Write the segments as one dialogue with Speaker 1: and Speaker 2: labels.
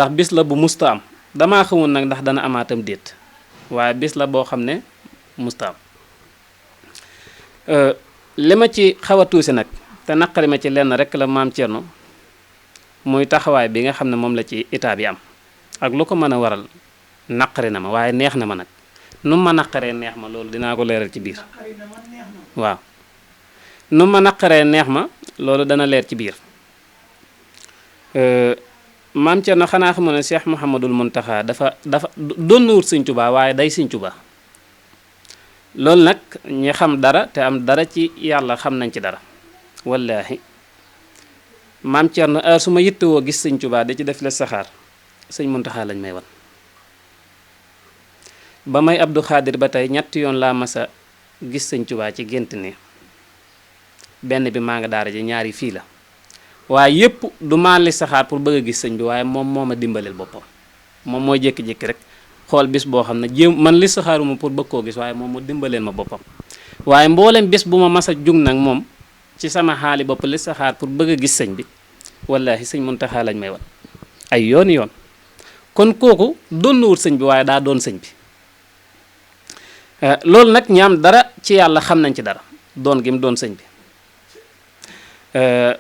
Speaker 1: ndax bis la bu musta am damaa xamul nag ndax dana amaatam déet waaye bis la boo xam ne musta am li ma ci xaw a tuusi nag te naqari ma ci lenn rek la maam Thierno muy taxawaay bi nga xam ne moom la ci état bi am ak lu ko mën a waral naqari na ma waaye neex na ma nag nu ma naqaree neex ma loolu dinaa ko leeral ci biir waaw nu ma naqaree neex ma loolu dana leer ci biir maam Thierno xanaa xamu ne Cheikh Mouhamadul Mountakha dafa doon na wut Sëñ Tuubaa waaye day Sëñ Tuubaa loolu nag ñi xam dara te am dara ci yàlla xam nañ ci dara wallaahi maam Thierno heure su ma yittewoo gis Sëñ Tuubaa da ci def la saxaar Sëñ Mountakha lañ may wan ba may Abdou Khadir ba tey ñetti yoon laa masa gis Sëñ Tuubaa ci gént ni benn bi maa nga daara ji ñaari fii la waaye yépp du maa li saxaar pour bëgg a gis sëñ bi waaye moom moo ma dimbaleel boppam moom mooy jékki-jékki rek xool bis boo xam ne jéem man li saxaaruma pour bëgg koo gis waaye moom mu dimbaleel ma boppam waaye mboolem bis bu ma mas a jug nag moom ci sama xaali bopp li saxaar pour bëgg a gis sëñ bi wallaahi Sëñ Muntaxa lañ may wan ay yooni yoon kon kooku doon na wut sëñ bi waaye daa doon sëñ bi loolu nag ñaam dara ci yàlla xam nañ ci dara doon gi mu doon sëñ bi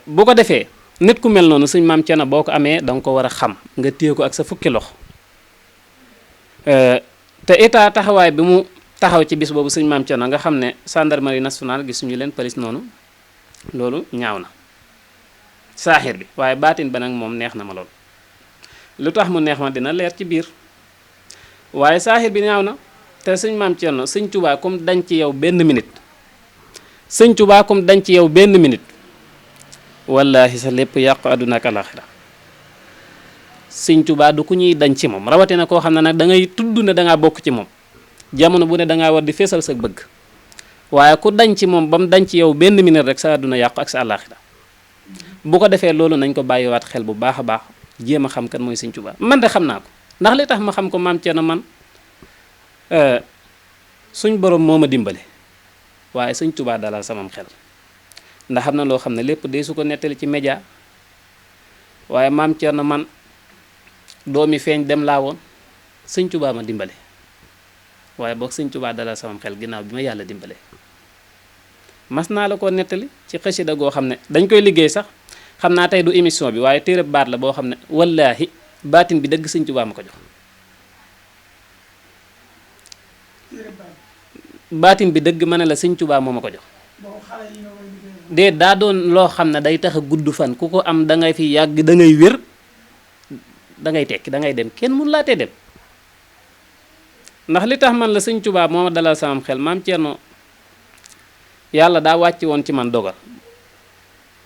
Speaker 1: bu ko defee nit ku mel noonu sëñ maam Thierno boo ko amee danga ko war a xam nga téye ko ak sa fukki loxo te état taxawaay bi mu taxaw ci bis boobu sëñ maam Thierno nga xam ne gendarmerie nationale gisuñu leen police noonu loolu ñaaw na saaxir bi waaye baatin ba nag moom neex na ma lool lu tax mu neex ma dina leer ci biir waaye saaxir bi ñaaw na te sëñ maam Thierno sëñ Tuubaa comme dañ ci yow benn minute sëñ Tuubaa comme dañ ci yow benn minute wallaahi sa lépp yàqu àdduna ak alaaxira Sëñ Tuubaa du ku ñuy dañ ci moom rawatina koo xam ne nag da ngay tudd ne da ngaa bokk ci moom jamono bu ne da ngaa war di feesal sa bëgg waaye ku dañ ci moom ba mu dañ ci yow benn minute rek sa àdduna yàqu ak sa alaaxira bu ko defee loolu nañ ko bàyyiwaat xel bu baax a baax jéem a xam kan mooy Sëñ Tuubaa man de xam naa ko ndax li tax ma xam ko maam Thierno man suñ borom moo ma dimbale waaye Sëñ Tuubaa dalal samam xel. ndax xam na loo xam ne lépp de su ko nettali ci média waaye maam Thierno man doomi feeñ dem laa woon Sëñ Tuubaa ma dimbale waaye boog Sëñ Tuubaa dalal samam xel ginnaaw bi ma yàlla dimbale mas naa la ko nettali ci xasida goo xam ne dañ koy liggéey sax xam naa tey du émission bi waaye téere baat la boo xam ne wallaahi baatin bi dëgg Sëñ Tuubaa ma ko jox baatin bi dëgg ma ne la Sëñ Tuubaa moo ma ko jox de daa doon loo xam ne day tax a gudd fan ku ko am da ngay fi yàgg da ngay wér da ngay tekki da ngay dem kenn mun laa tee dem ndax li tax man la Sëñ Tuubaa moo ma dalal samam xel maam Thierno yàlla daa wàcc woon ci man dogal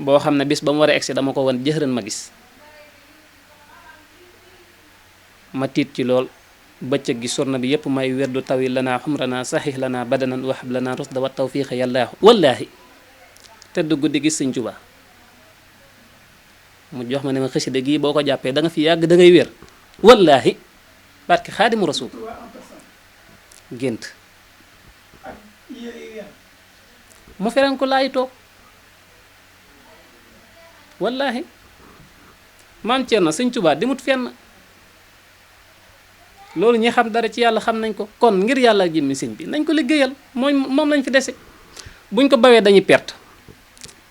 Speaker 1: boo xam ne bis ba mu war a egsi dama ko wan jëxërën ma gis ma tiit ci lool bëccëg gi sorna bi yépp may werdu tawi lanaa xumranaa saxiix lanaa badanan waxab lanaa rusda wa tawfiiqa yàllaahu wallaahi tëdd guddi gis Sëñ Tuubaa mu jox ma ne ma xasida gii boo ko jàppee da nga fi yàgg da ngay wér wallaahi barke Xaadimu Rasuul gént mu feren ko laay toog wallaahi maam Thierno Sëñ Tuubaa dimut fenn loolu ñi xam dara ci yàlla xam nañ ko kon ngir yàlla jëmmi sëñ bi nañ ko liggéeyal moom lañ fi dese buñ ko bawee dañuy perte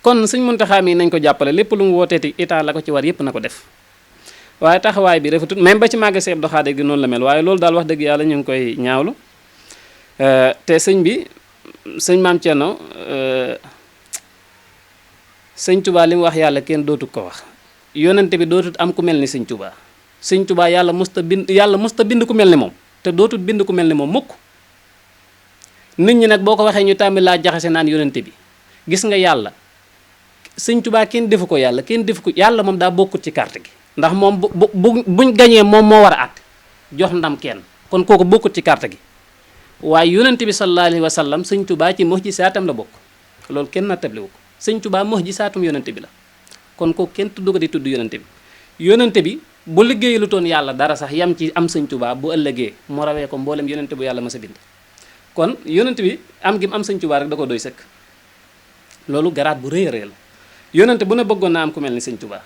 Speaker 1: kon Sëñ Muntaxa mi nañ ko jàppale lépp lu mu wooteeti état la ko ci war yépp na ko def waaye taxawaay bi rafetut même ba ci magasin Abdou Khadir gi noonu la mel waaye loolu daal wax dëgg yàlla ñu ngi koy ñaawlu te sëñ bi sëñ maam Thierno Sëñ Tuubaa li mu wax yàlla kenn dootu ko wax yonente bi dootut am ku mel ni Sëñ Tuubaa Sëñ Tuubaa yàlla musta bind ku mel ni moom te dootut bind ku mel ni moom mukk nit ñi nag boo ko waxee ñu tàmbi laa jaxase naan yonente bi gis nga yàlla Sëñ Tuubaa kenn defu ko yàlla kenn defu ko yàlla moom daa bokkut ci carte gi ndax moom buñ gañee moom moo war a àtte jox ndam kenn kon kooku bokkut ci carte gi waaye yonente bi sallallahu alayhi wa sallam Sëñ Tuubaa ci mu'jizaatam la bokk loolu kenn nattabliwu ko Sëñ Tuubaa mu'jizaatum yonente bi la kon kooku kenn tudd ko di tudd yonente bi yonente bi bu liggéey lu toon yàlla dara sax yam ci am Sëñ Tuubaa bu ëllëgee mu rawee ko mboolem yonente bu yàlla ma sa bind kon yonente bi am gi mu am Sëñ Tuubaa rek da ko doy sëkk loolu garaat bu rëy a rëy la yonente bu ne bëggoon naa am ku mel ni Sëñ Tuubaa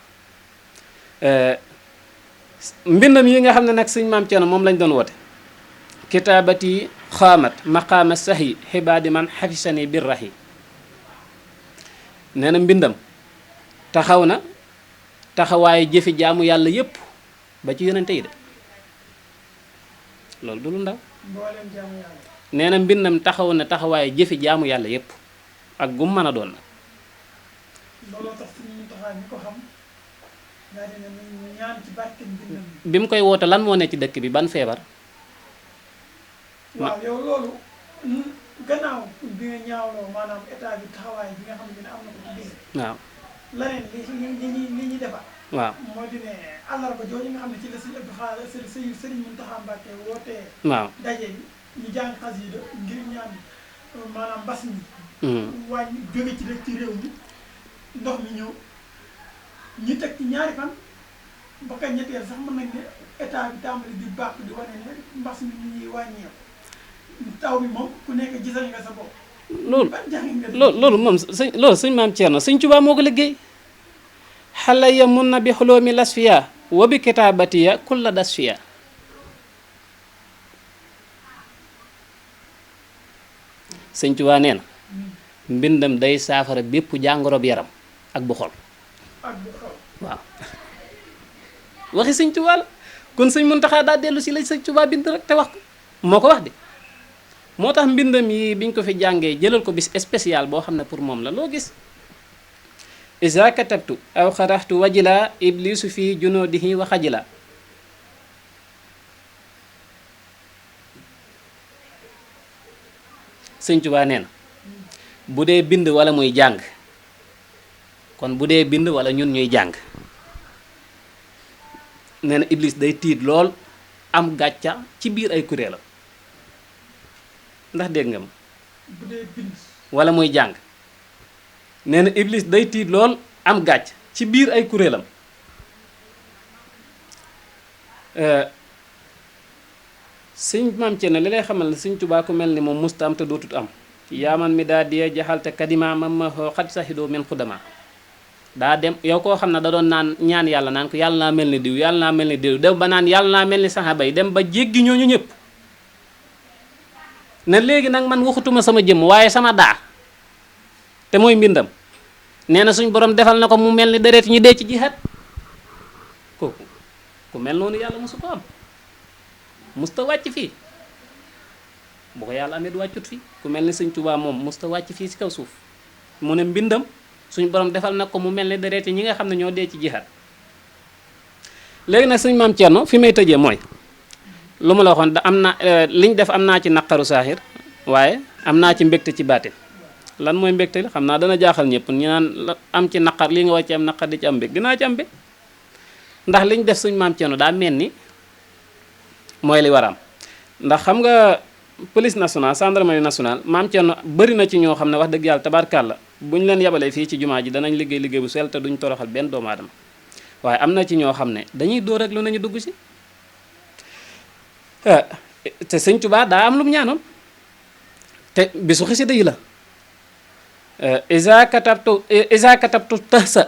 Speaker 1: mbindam yi nga xam ne nag sëñ maam Cerno moom lañ doon woote kitaabati xaamat maqaama sahi xibaadi man xafisani birrahi nee na mbindam taxaw na taxawaaye jëfi jaamu yàlla yépp ba ci yonente yi de loolu du lu ndaw
Speaker 2: mbooleem jaamu yàlla.
Speaker 1: nee na mbindam taxaw na taxawaaye jëfi jaamu yàlla yépp ak gum mën a doon nag
Speaker 2: looloo tax suñu taxaw ñu ko xam daal di ne ñu ñaan ci barke mbindam bi.
Speaker 1: bi mu koy woote lan moo ne ci dëkk bi ban feebar
Speaker 2: waaw yow loolu gannaaw bi nga ñaawloo maanaam état bi taxawaay bi nga xam ne am na ko ci biir.
Speaker 1: waaw
Speaker 2: leneen li ñuy defar.
Speaker 1: waaw
Speaker 2: moo di ne àllarba jooju nga xam ne ci la Sëriñ Abdou Khadre Sëriñ Mountakha Mbacké wootee.
Speaker 1: waaw
Speaker 2: daje bi ñu jàng xasida ngir ñaan maanaam mbas mi. wàññi jóge ci réew mi ndox mi ñëw ñu teg ci ñaari fan ba kañ ñetteel sax mën nañ ne état bi tàmbali di baax di wane ne mbas mi ñu ngi wàññeeku taw bi moom ku nekk gisal nga sa bopp.
Speaker 1: loolu
Speaker 2: ban jàng nga
Speaker 1: loolu moom sëñ maam Cerno sëñ Tuubaa moo ko liggéey xale ya mun na bi xuloomi lasfiya wa bi kitaabatiya kulla dasfiya sëñ Tuubaa nee na mbindam day saafara bépp jàngorob yaram ak bu xol
Speaker 2: ak bu xaw.
Speaker 1: waaw waxi sëñ Tuubaa la kon sëñ Muntaxa daa dellu si la sëñ Tuubaa bind rek te wax ko moo ko wax de moo tax mbindam yi biñ ko fi jàngee jëlal ko bis spécial boo xam ne pour moom la loo gis isa katabtu aw xaraxtu wajila iblisu fii junoodihi wa xajila sëñ Tuubaa nee na bu dee bind wala muy jàng kon bu dee bind wala ñun ñuy jàng nee na iblis day tiit lool am gàcca ci biir ay kuréelam ndax dégg nga ma
Speaker 2: bu dee bind.
Speaker 1: wala muy jàng nee na iblis day tiit lool am gàcc ci biir ay kuréelam sëñ maam Cerno li lay xamal ne sëñ Tuubaa ku mel ni moom musta am te dootut am yaaman mi daa dee jaxalte kadima mam ma xoo xat saxidoo min xudama daa dem yow koo xam ne da doon naan ñaan yàlla naan ko yàlla naa mel ni diw yàlla naa mel ni diw dem ba naan yàlla naa mel ni saxaaba yi dem ba jéggi ñooñu ñëpp ne léegi nag man waxutuma sama jëmm waaye sama daa te mooy mbindam nee na suñ borom defal na ko mu mel ni deret ñi dee ci jihaad kooku ku mel noonu yàlla mosu ko am musta wàcc fii bu ko yàlla amee du wàccut fii ku mel ni sëñ Tuubaa moom musta wàcc fii ci kaw suuf mu ne mbindam suñ borom defal na ko mu mel ni deret ñi nga xam ne ñoo dee ci jihaad léegi nag sëñ maam Cerno fi may tëjee mooy lu ma la waxoon da am na liñ def am naa ci naqaru saaxir waaye am naa ci mbégte ci baatin lan mooy mbégte li xam naa dana jaaxal ñëpp ñu naan am ci naqar lii nga wax ci am naqar di ci am mbég dinaa ci am mbég ndax liñ def suñ maam Cerno daa mel ni mooy li war a am ndax xam nga police nationale gendarmerie nationale maam Cerno bëri na ci ñoo xam ne wax dëgg yàlla tabaarkàlla bu ñu leen yabalee fii ci jumaa ji danañ liggéey liggéey bu sell te duñ toroxal benn doomu aadama waaye am na ci ñoo xam ne dañuy dóor rek lu nañu dugg si te sëñ Tuubaa daa am lu mu ñaanoon te bisu xasida yi la isa katabtu tahsa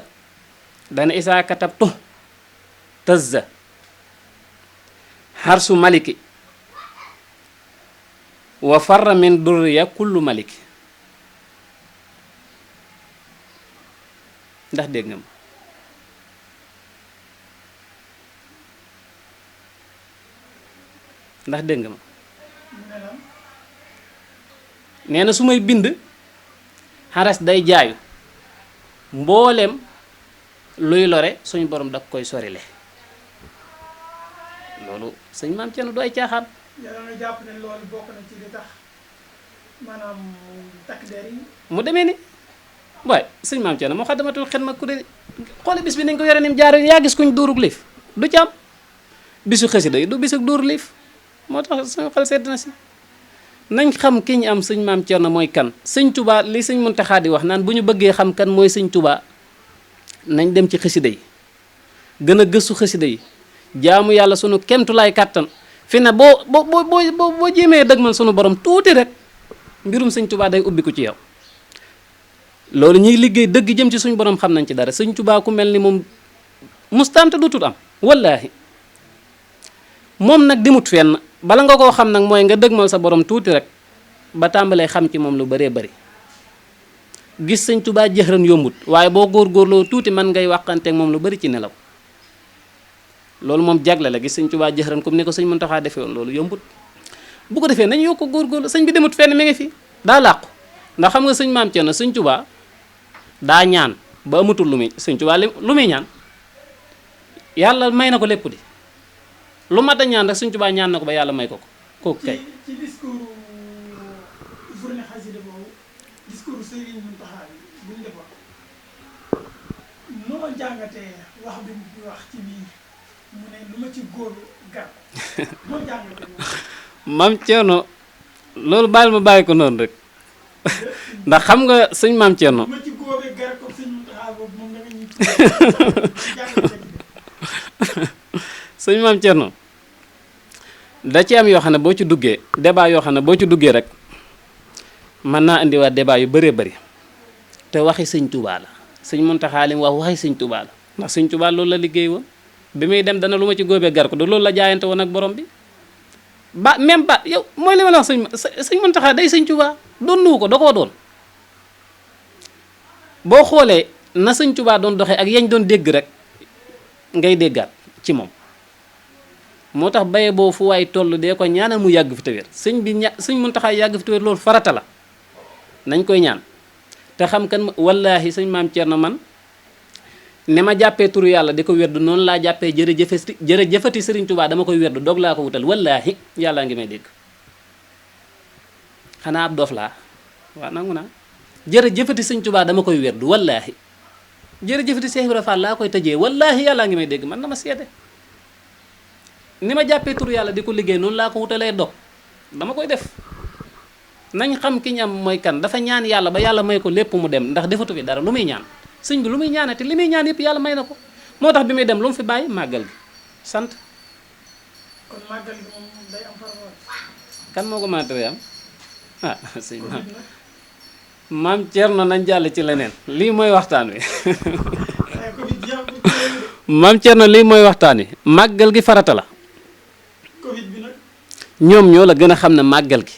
Speaker 1: dana isa katabtu tazza xarsu maliki wa farra min durriya kullu maliki ndax dégg nga ma ndax dégg nga ma nee na su may bind xaras day jaayu mbooleem luy lore suñu borom da koy sorile loolu sëñ maam Cerno du ay caaxaan.
Speaker 2: yàlla nga jàpp ne loolu bokk na ci li tax maanaam takk der yi.
Speaker 1: mu demee ni waaye sëñ maam Cerno moo xaddamatul xidma ku de xoole bis bi nañ ko yore ni mu jaar yaa gis kuñ dóorug liif du ci am bisu xasida yi du bisu dóoru liif moo tax sama xel sedd na si nañ xam ki ñu am sëñ maam Cerno mooy kan. sëñ Tuubaa li sëñ Muntaxaa di wax naan bu ñu bëggee xam kan mooy sëñ Tuubaa nañ dem ci xasida yi gën a gëstu xasida yi jaamu yàlla sunu kemtulaay kàttan fi ne boo jéemee dëgmal sunu borom tuuti rek mbirum sëñ Tuubaa day ubbi ko ci yow. loolu ñuy liggéey dëgg jëm ci suñu borom xam nañ ci dara sëñ Tuubaa ku mel ni moom mustaam te dootul am wallaahi moom nag dimut fenn bala nga koo xam nag mooy nga dëgmal sa borom tuuti rek ba tàmbalee xam ci moom lu bëree bëri gis sëñ Tuubaa jëxëran yombut waaye boo góorgóorloo tuuti man ngay waxanteeg moom lu bëri ci nelaw loolu moom jagle la gis sëñ Tuubaa jëxëran comme ni ko sëñ Muntaxaa defee woon loolu yombut bu ko defee nañ yokk góorgóorlu sëñ bi demut fenn mi ngi fi daa làqu ndax xam nga sëñ Maam Cerno sëñ Tuubaa daa ñaan ba amatul lu muy sëñ Tuubaa lu muy ñaan yàlla may na ko lépp di lu mat a ñaan rek sëñ Tuubaa ñaan na ko ba yàlla may ko kooku kay.
Speaker 2: ci discours journée xasida boobu discours Serigne Mountakha bi ñu defoon noo jàngatee wax bi mu wax ci biir mu ne lu ma ci góor gar noo jàngatee
Speaker 1: Maam Cerno loolu baal ma bàyyi ko noonu rek ndax xam nga sëñ Maam Cerno
Speaker 2: lu ma ci góor gar ko sëñ Mountakha boobu moom da nga ñu jàngatee
Speaker 1: sëñ Maam Cerno da ci am yoo xam ne boo ci duggee débat yoo xam ne boo ci duggee rek mën naa indiwaat débat yu bëree bëri te waxi sëñ Tuubaa la sëñ Muntaxaa li mu wax waxi sëñ Tuubaa la ndax sëñ Tuubaa loolu la liggéey woon bi muy dem dana lu ma ci góobee gar ko du loolu la jaayante woon ak borom bi ba même ba yow mooy li ma la wax sëñ Muntaxaa day sëñ Tuubaa doon nuwu ko da koo doon boo xoolee na sëñ Tuubaa doon doxee ak yañ doon dégg rek ngay déggaat ci moom moo tax baye boo fu waay toll dee ko ñaanal mu yàgg fi te wér sëñ bi sëñ Muntaxaa yàgg fi te wér loolu farata la nañ koy ñaan te xam kan wallaahi sëñ Maam Cerno man ne ma jàppee turu yàlla di ko weddu noonu laa jàppee jërëjëfati sëriñ Tuubaa dama koy weddu doog laa ko wutal wallaahi yàllaa ngi may dégg xanaa ab dof laa waaw nangu naa jërëjëfati sëñ Tuubaa dama koy weddu wallaahi jërëjëfati Seex Ibra Faal laa koy tëjee wallaahi yàllaa ngi may dégg man na ma seede ni ma jàppee tur yàlla di ko liggéey noonu laa ko wutalee dog dama koy def nañ xam ki ñu am mooy kan dafa ñaan yàlla ba yàlla may ko lépp mu dem ndax defatu fi dara lu muy ñaan sëñ bi lu muy ñaanati li muy ñaan yëpp yàlla may na ko moo tax bi muy dem lu mu fi bàyyi màggal gi sant.
Speaker 2: kon màggal gi moom day am faroo
Speaker 1: kan moo ko màggalee am ah sëñ Maam Cerno nañ jàll ci leneen lii mooy waxtaan wi Maam Cerno lii mooy waxtaan wi màggal gi farata la. ñoom ñoo la gën a xam ne màggal gi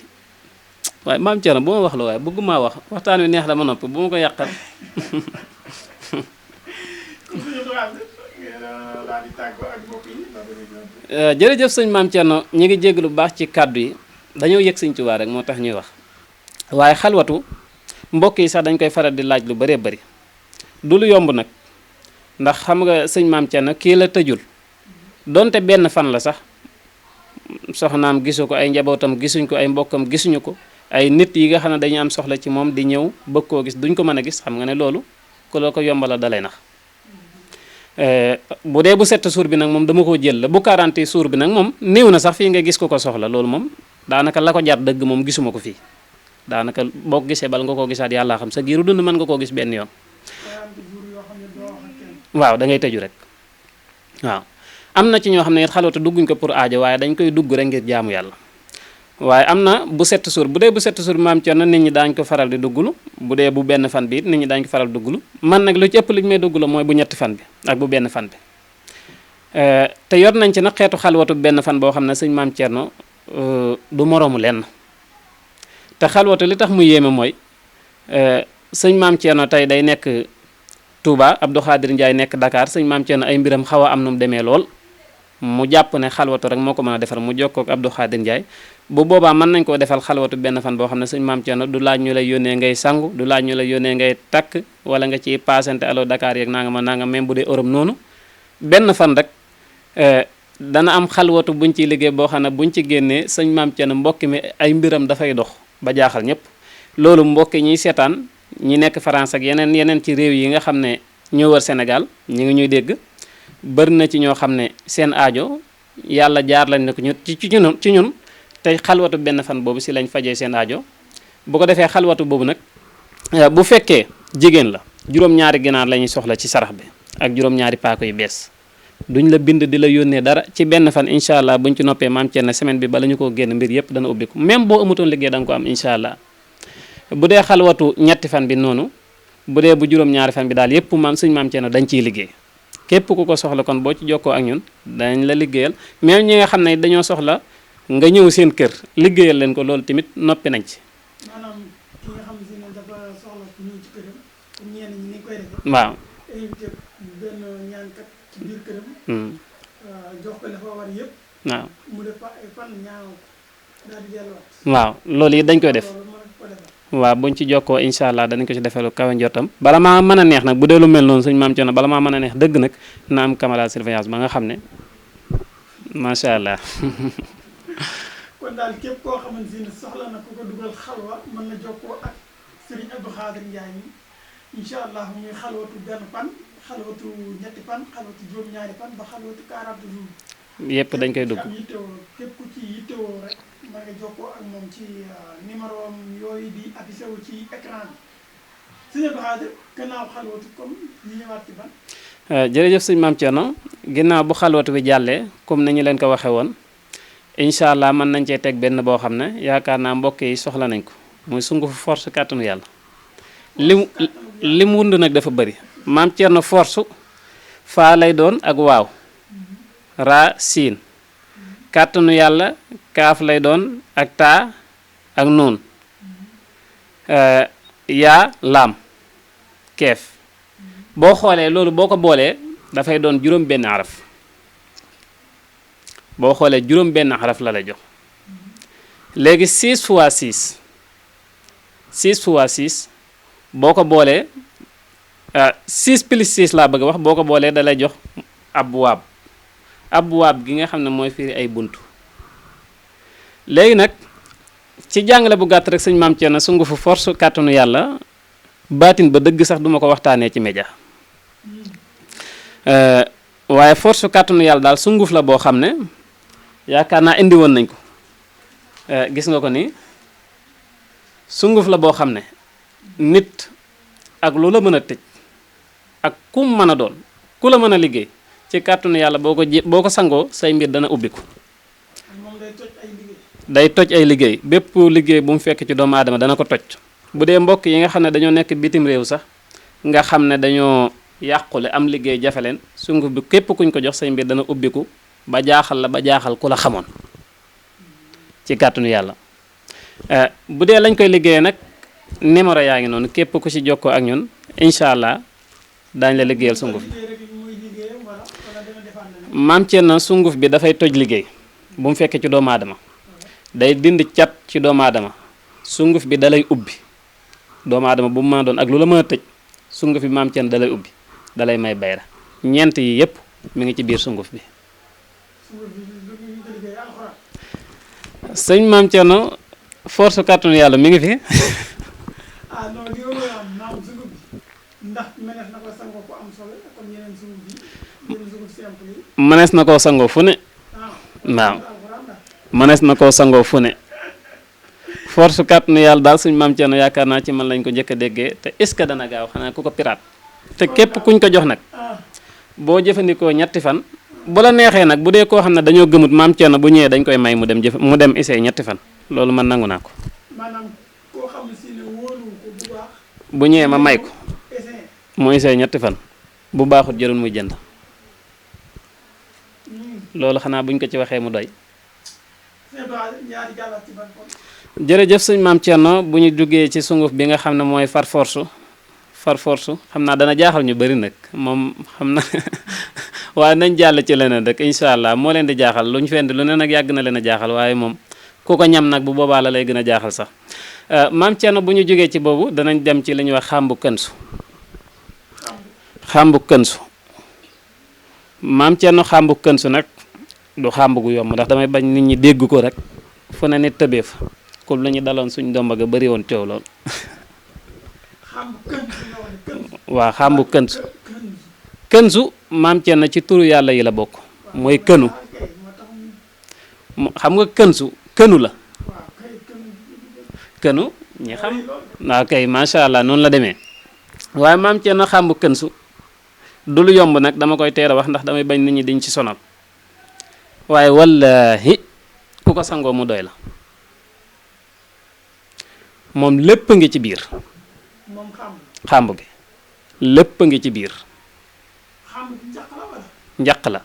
Speaker 1: waaye Maam Cerno bu ma wax la waaye bëgguma wax waxtaan wi neex la ma noppi bu ma ko yàqal jërëjëf sëñ Maam Cerno ñi ngi jégg lu baax ci kàddu yi dañoo yëg sëñ Tuubaa rek moo tax ñuy wax waaye xalwatu mbokk yi sax dañ koy faral di laaj lu bëree bëri du lu yomb nag ndax xam nga sëñ Maam Cerno kii la tëjul donte benn fan la sax soxnaam gisu ko ay njabootam gisuñ ko ay mbokkam gisuñu ko ay nit yi nga xam ne dañu am soxla ci moom di ñëw bëgg koo gis duñ ko mën a gis xam nga ne loolu ku la ko yombala dalay nax bu dee bu 7 jours bi nag moom dama koo jël la bu 40 jours bi nag moom néew na sax fii nga gis ko soxla loolu moom daanaka la ko jar dëgg moom gisuma ko fii daanaka boo ko gisee bal nga koo gisaat yàlla xam sa giiru dund mën nga koo gis benn yoon waaw da ngay tëju rek waaw am na ci ñoo xam ne it xalwatu dugguñ ko pour aajo waaye dañ koy dugg rek ngir jaamu yàlla waaye am na bu 7 jours bu dee bu 7 jours Maam Cerno nit ñi daañ ko faral di duggulu bu dee bu benn fan bi it nit ñi daañ ko faral di duggulu man nag lu ci ëpp li ñu may duggulu mooy bu ñetti fan bi ak bu benn fan bi te yor nañ ci nag xeetu xalwatu benn fan boo xam ne sëñ Maam Cerno du moroomu lenn te xalwatu li tax mu yéeme mooy sëñ Maam Cerno tey day nekk Touba Abdou Khadir Ndiaye nekk Dakar sëñ Maam Cerno ay mbiram xaw a am nu mu demee lool mu jàpp ne xalwatu rek moo ko mën a defar mu jokkoo ak Abdou Khadir Ndiaye bu boobaa mën nañ koo defal xalwatu benn fan boo xam ne sëñ Maam Cerno du laaj ñu lay yónnee ngay sangu du laaj ñu lay yónnee ngay takk wala nga ci paasante allo Dakar yeeg nanga ma nanga même bu dee Europe noonu benn fan rek dana am xalwatu buñ ciy liggéey boo xam ne buñ ci génnee sëñ Maam Cerno mbokki mi ay mbiram dafay dox ba jaaxal ñëpp loolu mbokki ñiy seetaan ñi nekk France ak yeneen ci réew yi nga xam ne ñoo wër Sénégal ñi ngi ñuy dégg bëri na ci ñoo xam ne seen aajo yàlla jaar lañ ne ko ci ñun tey xalwatu benn fan boobu si lañ fajee seen aajo bu ko defee xalwatu boobu nag bu fekkee jigéen la juróom-ñaari ginaar la ñuy soxla ci sarax bi ak juróom-ñaari paako yu bees duñ la bind di la yónnee dara ci benn fan incha allah buñ ci noppee Maam Cerno semaine bi bala ñu koo génn mbir yëpp dana ubbiku même boo amutoon liggéey da nga ko am incha allah bu dee xalwatu ñetti fan bi noonu bu dee bu juróom-ñaari fan bi daal yëpp sëñ Maam Cerno dañ ciy liggéey képp ku ko soxla kon boo ci jokkoo ak ñun dañ la liggéeyal même ñi nga xam ne dañoo soxla nga ñëw seen kër liggéeyal leen ko loolu tamit noppi nañ ci.
Speaker 2: maanaam ki nga xam ne dafa soxla ku ñëw ci këram comme ñenn ñi ni koy defee.
Speaker 1: waaw
Speaker 2: invité benn ñaankat ci biir këram. jox ko la fa war yëpp.
Speaker 1: waaw
Speaker 2: mu def fan ñaanal daal di delluwaat.
Speaker 1: waaw loolu it dañ koy def. waaw buñ ci jokkoo incha allah danañ ko ci defee lu kawe njottam bala maa mën a neex nag bu dee lu mel noonu suñu maam Thierno bala maa mën a neex dëgg nag na am caméra surveillance ba nga xam ne macha allah.
Speaker 2: kon daal képp koo xamante ni soxla na ku ko dugal xalwa mën na jokkoo ak Serigne Abdou Khadir Ndiaye mi incha allah muy xalwatu benn pan xalwatu ñetti pan xalwatu juróom-ñaari pan ba xalwatu 40 jours.
Speaker 1: yëpp dañ koy dugg
Speaker 2: képp ku ci yittewoo rek mën nga jokkoo ak moom ci numéro am yooyu di affiché wu ci écran bi Serigne Abdou Khadir gannaaw xalwatu comme ñu ñëwaat ci ban.
Speaker 1: jërëjëf sëñ maam Thierno ginnaaw bu xalwatu bi jàllee comme ni ñu leen ko waxee woon incha allah mën nañ cee teg benn boo xam ne yaakaar naa mbokk yi soxla nañ ko muy sungufu force kàttanu yàlla lim wund nag dafa bëri maam Thierno force faa lay doon ak waaw raa siin kàttanu yàlla kaaf lay doon ak taa ak nuun yaa laam keef boo xoolee loolu boo ko boolee dafay doon juróom benn araf boo xoolee juróom benn araf la lay jox léegi 6 fois 6 6 fois 6 boo ko boolee 6 plus 6 laa bëgg a wax boo ko boolee da lay jox abwaab gi nga xam ne mooy firi ay buntu léegi nag ci jàngale bu gàtt rek sëñ maam Thierno sungufu force kàttanu yàlla baatin ba dëgg sax duma ko waxtaanee ci média waaye force kàttanu yàlla daal sunguf la boo xam ne yaakaar naa indi woon nañ ko gis nga ko ni sunguf la boo xam ne nit ak lu la mën a tëj ak ku mën a doon ku la mën a liggéey ci kàttanu yàlla boo ko sangoo say mbir dana ubbiku day toj ay liggéey bépp liggéey bu mu fekk ci doomu aadama dana ko toj bu dee mbokk yi nga xam ne dañoo nekk bitim réew sax nga xam ne dañoo yàqule am liggéey jafe leen sunguf bi képp kuñ ko jox say mbir dana ubbiku ba jaaxal la ba jaaxal ku la xamoon ci kàttanu yàlla bu dee lañ koy liggéeyee nag numéro yaa ngi noonu képp ku ci jokkoo ak ñun incha allah daañ la liggéeyal sunguf maam Thierno sunguf bi dafay toj liggéey bu mu fekkee ci doomu aadama day dindi cat ci doomu aadama sunguf bi dalay ubbi doomu aadama bu mu mën a doon ak lu la mën a tëj sunguf bi maam Thierno dalay ubbi dalay may bayra ñeent yi yépp mi ngi ci biir sunguf bi sëñ maam Thierno force kàttanu yàlla mi ngi fi mënees na koo sangoo fu ne waaw mënees na koo sangoo fu ne force kàttanu yàlla daal suñ maam Thierno yaakaar naa ci man lañ ko njëkk a déggee te est-ce que dana gaaw xanaa ku ko pirate te képp kuñ ko jox nag boo jëfandikoo ñetti fan bu la neexee nag bu dee koo xam ne dañoo gëmut maam Thierno bu ñëwee dañ koy may mu dem essayé ñetti fan loolu man nangu naa ko bu ñëwee ma may ko mu essayé ñetti fan bu baaxut jërul muy jënd loolu xanaa buñ ko ci waxee mu doy jërëjëf sëñ maam Thierno bu ñu jógee ci sunguf bi nga xam ne mooy far force xam naa dana jaaxal ñu bari nag moom xam na waaye nañ jàll ci leneen rek incha allah moo leen di jaaxal lu ñu fendi lu ne nag yàgg na leen a jaaxal waaye moom ku ko ñam nag bu boobaa la lay gën a jaaxal sax maam Thierno bu ñu jógee ci boobu danañ dem ci li ñuy wax xàmbu kënsu maam Thierno xàmbu kënsu nag du xàmb gu yomb ndax damay bañ nit ñi dégg ko rek fu ne nit tëbee fa comme la ñu daloon suñ domba ga bëri woon coow lool waaw xàmbu kënsu maam Thierno ci turu yàlla yi la bokk mooy kënu xam nga kënu la kënu ñi xam waaw kay macha allah noonu la demee waaye maam Thierno xàmbu kënsu du lu yomb nag dama koy teel a wax ndax damay bañ nit ñi diñ ci sonal waaye wallahi ku ko sangoo mu doy la moom lépp ngi ci biir xàmb gi lépp ngi ci biir njaq la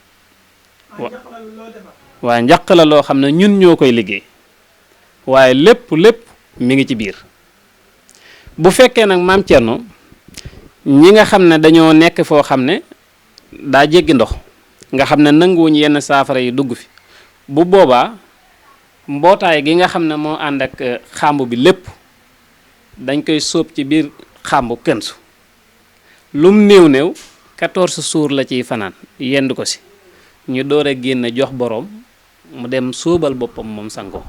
Speaker 2: njaq la loo defar.
Speaker 1: waaye njaq la loo xam ne ñun ñoo koy liggéey waaye lépp mi ngi ci biir. bu fekkee nag maam Thierno ñi nga xam ne dañoo nekk foo xam ne daa jéggi ndox nga xam ne nanguwuñ yenn saafara yi dugg fi bu boobaa mbootaay gi nga xam ne moo ànd ak xàmb bi lépp dañ koy sóob ci biir xàmbu kënsu lum néew 14 jours la ciy fanaan yend ko si ñu door a génn jox boroom mu dem sóobal boppam moom sangoo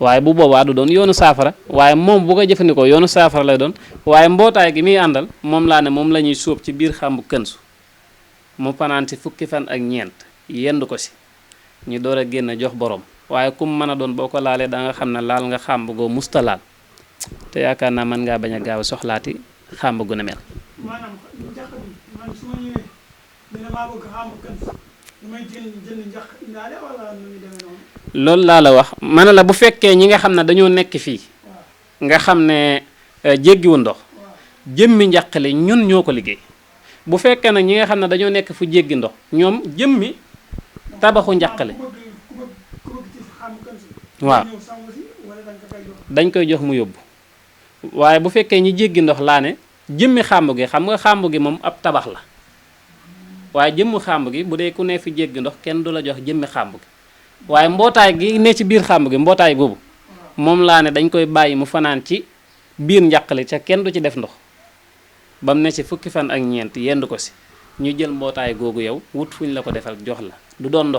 Speaker 1: waaye bu boobaa du doon yoonu saafara waaye moom bu ko jëfandikoo yoonu saafara lay doon waaye mbootaay gi muy àndal moom laa ne moom la ñuy sóob ci biir xàmbu kënsu mu fanaan si fukki fan ak ñeent yend ko si ñu door a génn jox boroom waaye kum mën a doon boo ko laalee da nga xam ne laal nga xàmb goo musta laal te yaakaar naa mën ngaa bañ a gaaw a soxlaati xàmb gu ne mel.
Speaker 2: maanaam njaq bi man su ma ñëwee dina maa bëgg xàmb kënsu damay jënd njaq indaale wala nu muy demee noonu.
Speaker 1: loolu laa la wax ma ne la bu fekkee ñi nga xam ne dañoo nekk fii nga xam ne jéggiwu ndox jëmmi njaqale ñun ñoo ko liggéey bu fekkee nag ñi nga xam ne dañoo nekk fu jéggi ndox ñoom jëmmi tabaxu njaqale waaw dañ koy jox mu yóbbu waaye bu fekkee ñi jéggi ndox laa ne jëmmi xàmb gi xam nga xàmb gi moom ab tabax la waaye jëmmu xàmb gi bu dee ku ne fi jéggi ndox kenn du la jox jëmmi xàmb gi waaye mbootaay gi ne ci biir xàmb gi mbootaay boobu moom laa ne dañ koy bàyyi mu fanaan ci biir njaqale ca kenn du ci def ndox ba mu ne ci fukki fan ak ñeent yend ko si ñu jël mbootaay googu yow wut fuñ la ko defal jox la du doon ndox